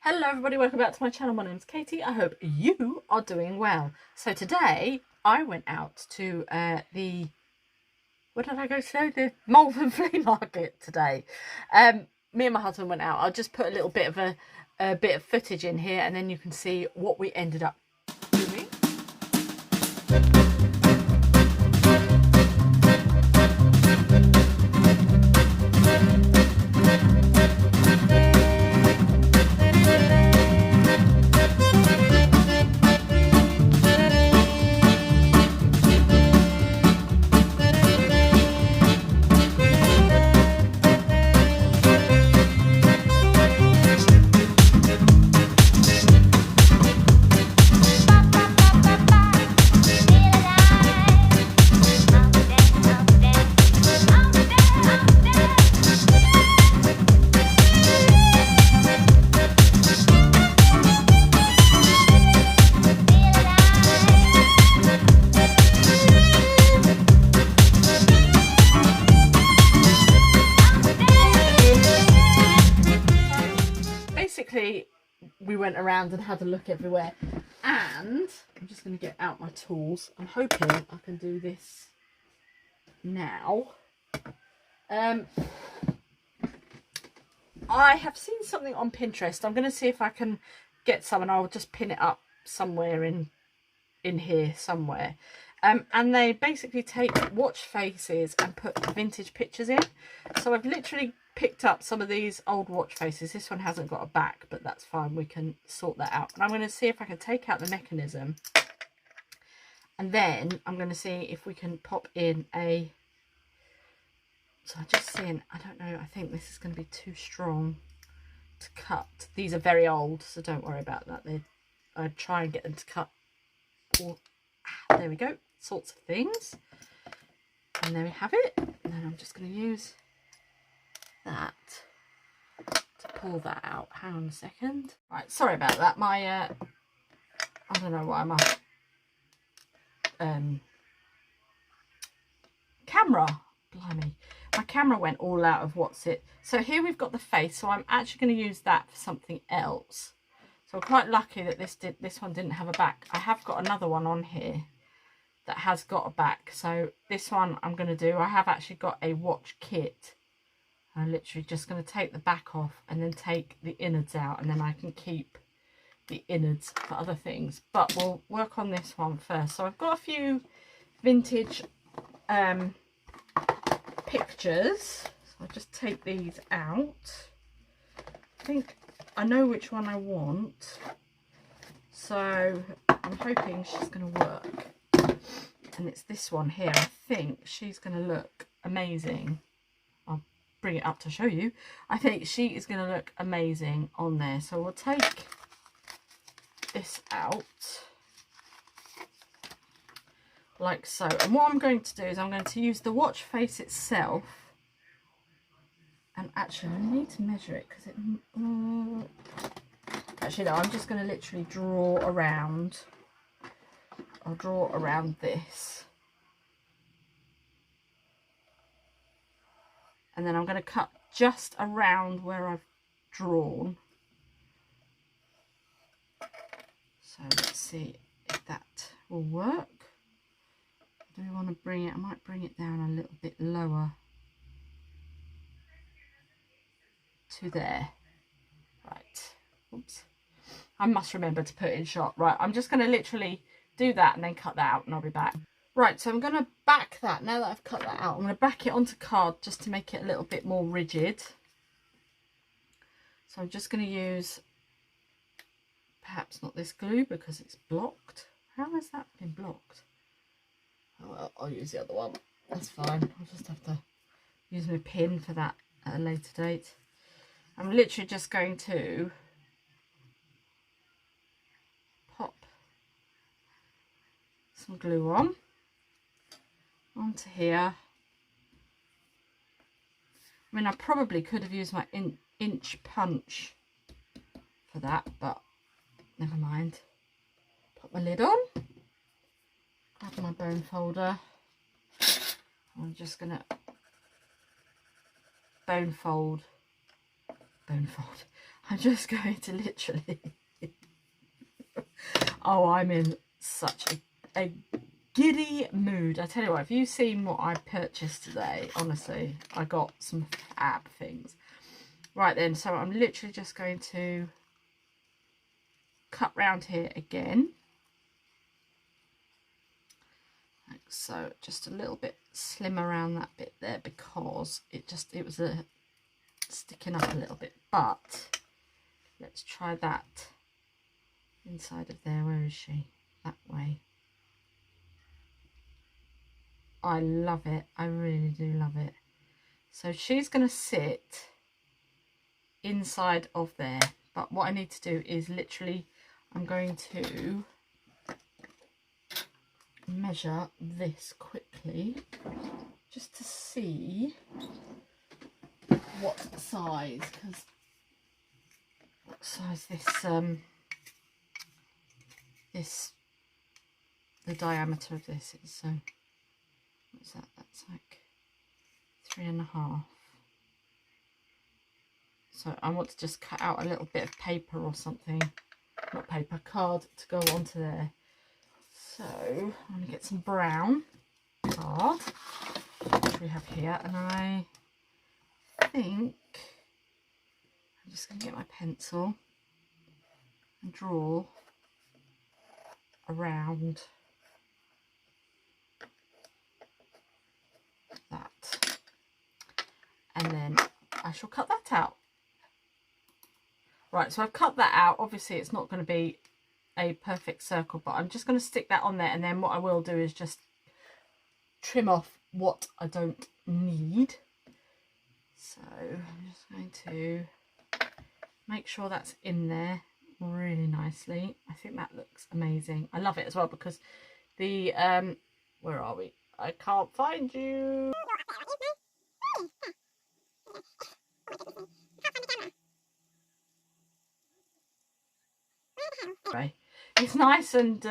Hello everybody, welcome back to my channel. My name's Katie. I hope you are doing well. So today I went out to where did I go today? The Malvern Flea Market today. Me and my husband went out. I'll just put a little bit of a bit of footage in here and then you can see what we ended up doing. Basically, we went around and had a look everywhere, and I'm just going to get out my tools. I'm hoping I can do this now. I have seen something on Pinterest. I'm going to see if I can get some, and I'll just pin it up somewhere in here somewhere. And they basically take watch faces and put vintage pictures in. So I've literally picked up some of these old watch faces. This one hasn't got a back, but that's fine. We can sort that out. And I'm going to see if I can take out the mechanism. And then I'm going to see if we can pop in a... So I'm just seeing, I don't know, I think this is going to be too strong to cut. These are very old, so don't worry about that. I'd try and get them to cut. Or, there we go, sorts of things. And there we have it. And then I'm just going to use that to pull that out. Hang on a second. Right, sorry about that. My I don't know why my camera, blimey, my camera went all out of what's it. So here we've got the face, so I'm actually going to use that for something else. So I'm quite lucky that this one didn't have a back. I have got another one on here that has got a back, so this one I'm going to do. I have actually got a watch kit. I'm literally just going to take the back off and then take the innards out, and then I can keep the innards for other things. But we'll work on this one first. So I've got a few vintage pictures. So I'll just take these out. I think I know which one I want. So I'm hoping she's going to work. And it's this one here. I think she's going to look amazing. Bring it up to show you. I think she is going to look amazing on there. So we'll take this out like so. And what I'm going to do is I'm going to use the watch face itself. And actually I need to measure it because it... actually no, I'm just going to literally draw around. I'll draw around this. And then I'm going to cut just around where I've drawn. So let's see if that will work. Do we want to bring it? I might bring it down a little bit lower to there. Right. Oops. I must remember to put it in shot. Right. I'm just going to literally do that and then cut that out and I'll be back. Right, so I'm going to back that, now that I've cut that out, I'm going to back it onto card just to make it a little bit more rigid. So I'm just going to use, perhaps not this glue because it's blocked. How has that been blocked? Oh well, I'll use the other one. That's fine. I'll just have to use my pin for that at a later date. I'm literally just going to pop some glue onto here. I mean, I probably could have used my inch punch for that, but never mind. Put my lid on, grab my bone folder. I'm just gonna bone fold. I'm just going to literally oh, I'm in such a giddy mood. I tell you what, if you've seen what I purchased today, honestly, I got some fab things. Right then, so I'm literally just going to cut round here again. Like so, just a little bit slim around that bit there because it was sticking up a little bit. But let's try that inside of there. Where is she? That way. I love it. I really do love it. So she's going to sit inside of there. But what I need to do is literally, I'm going to measure this quickly just to see what size, because what size the diameter of this is. So what's that? That's like 3.5. So I want to just cut out a little bit of paper or something, not paper, card to go onto there. So I'm going to get some brown card, which we have here, and I think I'm just going to get my pencil and draw around that, and then I shall cut that out. Right, so I've cut that out. Obviously it's not going to be a perfect circle, but I'm just going to stick that on there, and then what I will do is just trim off what I don't need. So I'm just going to make sure that's in there really nicely. I think that looks amazing. I love it as well because the where are we? I can't find you. It's nice and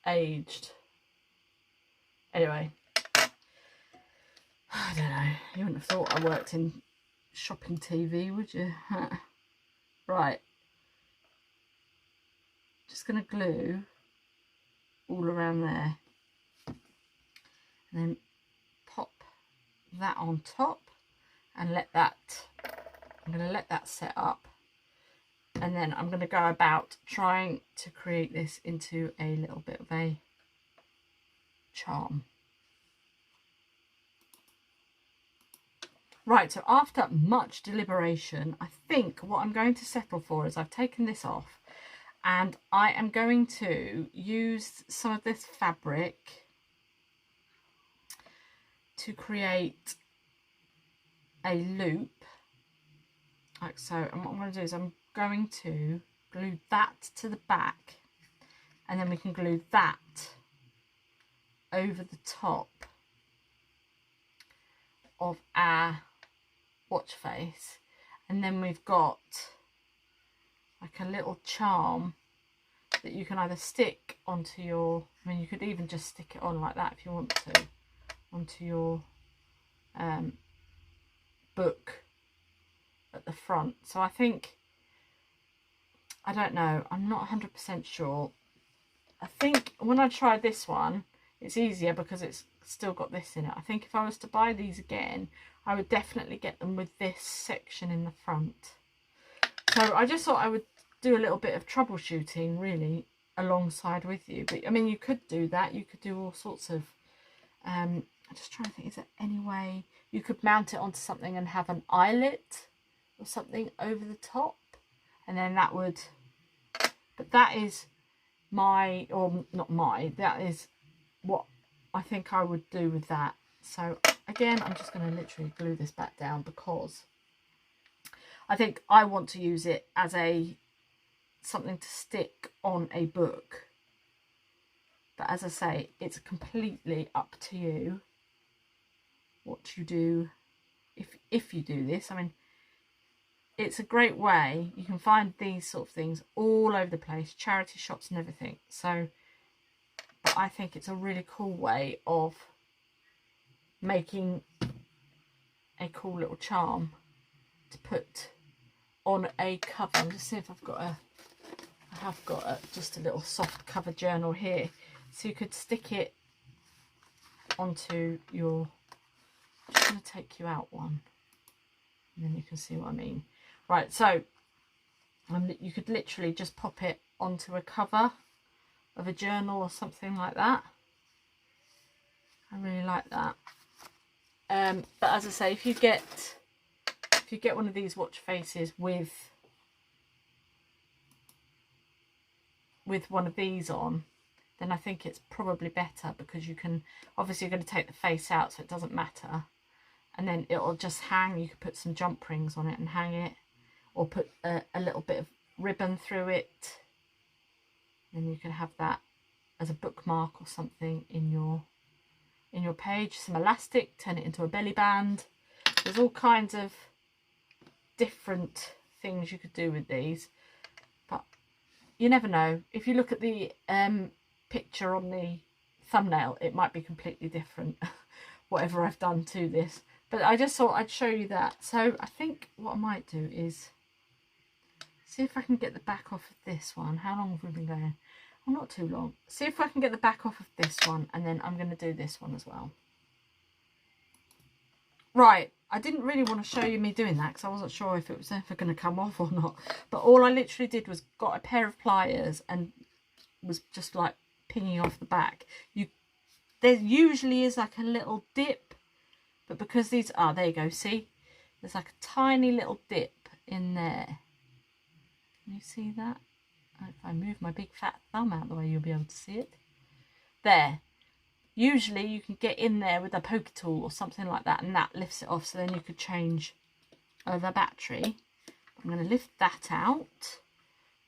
aged. Anyway, I don't know. You wouldn't have thought I worked in shopping TV, would you? Right. Just going to glue all around there. And then pop that on top and let that, I'm going to let that set up. And then I'm going to go about trying to create this into a little bit of a charm. Right, so after much deliberation, I think what I'm going to settle for is I've taken this off and I am going to use some of this fabric to create a loop like so. And what I'm going to do is I'm going to glue that to the back, and then we can glue that over the top of our watch face, and then we've got like a little charm that you can either stick onto your, I mean you could even just stick it on like that if you want to, onto your book at the front. So I think, I don't know, I'm not 100% sure. I think when I tried this one, it's easier because it's still got this in it. I think if I was to buy these again, I would definitely get them with this section in the front. So I just thought I would do a little bit of troubleshooting really alongside with you. But I mean, you could do that. You could do all sorts of, I'm just trying to think, is there any way you could mount it onto something and have an eyelet or something over the top? And then that would, but that is my, or not my, that is what I think I would do with that. So again, I'm just going to literally glue this back down because I think I want to use it as a something to stick on a book. But as I say, it's completely up to you what you do if you do this. I mean, it's a great way. You can find these sort of things all over the place, charity shops and everything. So but I think it's a really cool way of making a cool little charm to put on a cover. I'm just seeing if I've got just a little soft cover journal here, so you could stick it onto your, I'm just going to take you out one and then you can see what I mean. Right, so you could literally just pop it onto a cover of a journal or something like that. I really like that. But as I say, if you get one of these watch faces with one of these on, then I think it's probably better, because you can, obviously you're going to take the face out so it doesn't matter, and then it'll just hang. You could put some jump rings on it and hang it, or put a little bit of ribbon through it, and you can have that as a bookmark or something in your page. Some elastic, turn it into a belly band. There's all kinds of different things you could do with these, but you never know. If you look at the picture on the thumbnail, it might be completely different whatever I've done to this, but I just thought I'd show you that. So I think what I might do is see if I can get the back off of this one. How long have we been going? Well, not too long. See if I can get the back off of this one, and then I'm going to do this one as well. Right, I didn't really want to show you me doing that because I wasn't sure if it was ever going to come off or not, but all I literally did was got a pair of pliers and was just like pinging off the back. There usually is like a little dip, but because these are, there you go, see, there's like a tiny little dip in there. Can you see that? If I move my big fat thumb out the way, you'll be able to see it. There. Usually you can get in there with a poke tool or something like that, and that lifts it off, so then you could change the battery. I'm going to lift that out.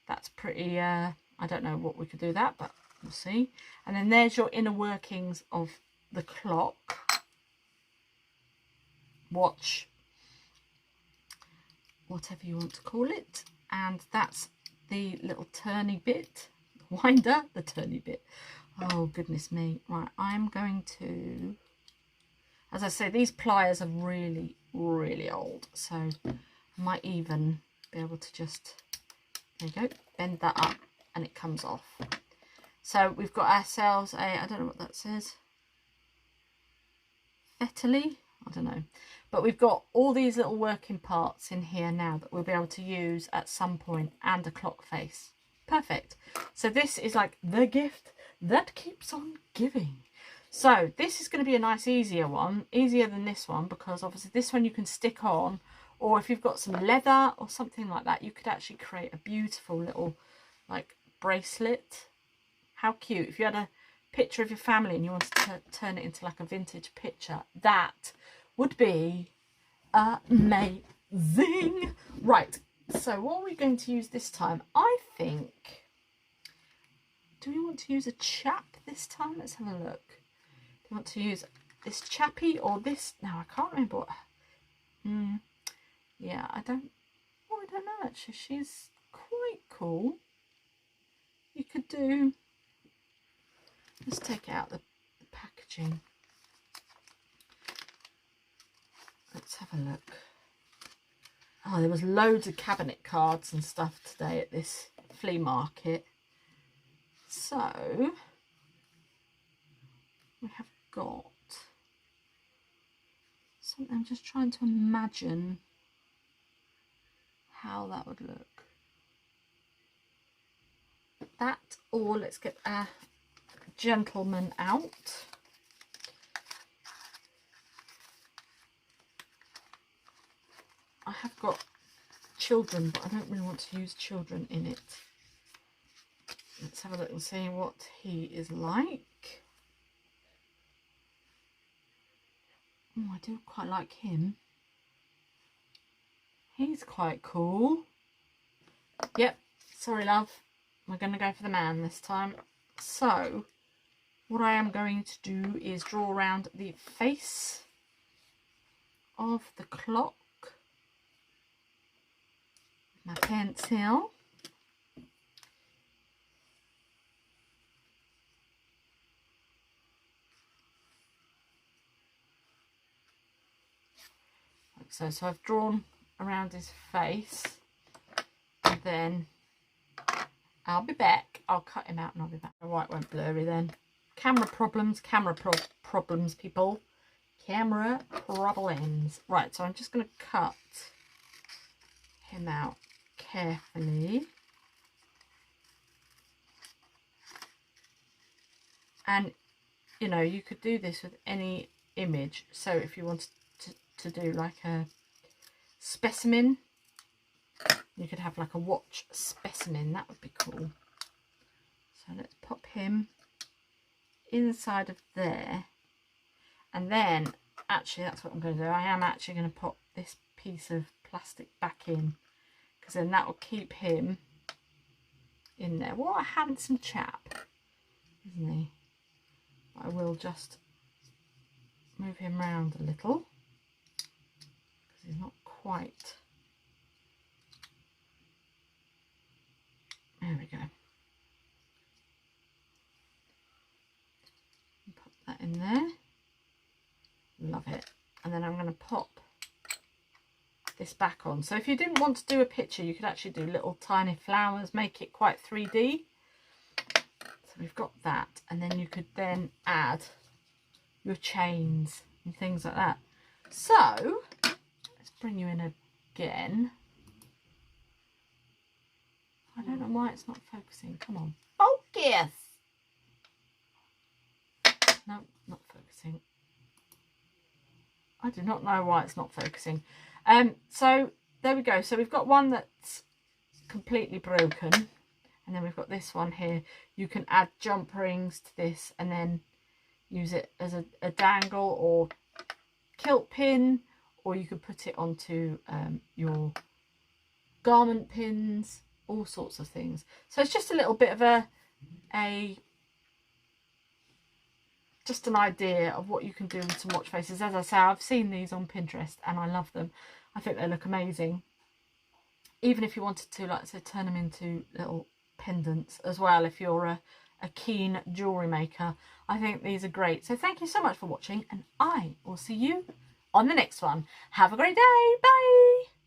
That's pretty, I don't know what we could do that, but we'll see. And then there's your inner workings of the clock, watch, whatever you want to call it. And that's the little turny bit, winder, the turny bit. Oh, goodness me. Right, I'm going to, as I say, these pliers are really, really old. So I might even be able to just, there you go, bend that up and it comes off. So we've got ourselves a, I don't know what that says, Fetterly, I don't know. But we've got all these little working parts in here now that we'll be able to use at some point, and a clock face. Perfect. So this is like the gift that keeps on giving. So this is going to be a nice easier one, easier than this one, because obviously this one you can stick on, or if you've got some leather or something like that, you could actually create a beautiful little like bracelet. How cute. If you had a picture of your family and you wanted to turn it into like a vintage picture, that would be amazing. Right, so what are we going to use this time? I think, do we want to use a chap this time? Let's have a look. Do we want to use this chappy or this? No, I can't remember what. Yeah, I don't know actually. She's quite cool. You could do, let's take out the packaging. Let's have a look. Oh, there was loads of cabinet cards and stuff today at this flea market. So we have got something. I'm just trying to imagine how that would look. That, or let's get a gentleman out. I have got children, but I don't really want to use children in it. Let's have a look and see what he is like. Oh, I do quite like him. He's quite cool. Yep, sorry love. We're going to go for the man this time. So, what I am going to do is draw around the face of the clock. My pencil. so. So I've drawn around his face, and then I'll be back. I'll cut him out and I'll be back. The white went blurry then. Camera problems, problems, people. Camera problems. Right, so I'm just going to cut him out carefully. And, you know, you could do this with any image. So if you wanted to do like a specimen, you could have like a watch specimen. That would be cool. So let's pop him inside of there. And then, actually, that's what I'm going to do. I am actually going to pop this piece of plastic back in, because then that will keep him in there. What a handsome chap, isn't he? I will just move him round a little, because he's not quite. There we go. Pop that in there. Love it. And then I'm going to pop this back on. So if you didn't want to do a picture, you could actually do little tiny flowers, make it quite 3D. So we've got that, and then you could then add your chains and things like that. So let's bring you in again. I don't know why it's not focusing. Come on, focus. No, not focusing. I do not know why it's not focusing. So there we go. So we've got one that's completely broken, and then we've got this one here. You can add jump rings to this and then use it as a dangle or kilt pin, or you could put it onto your garment pins, all sorts of things. So it's just a little bit of just an idea of what you can do with some watch faces. As I say, I've seen these on Pinterest and I love them. I think they look amazing. Even if you wanted to, like I said, turn them into little pendants as well, if you're a keen jewellery maker, I think these are great. So thank you so much for watching, and I will see you on the next one. Have a great day. Bye.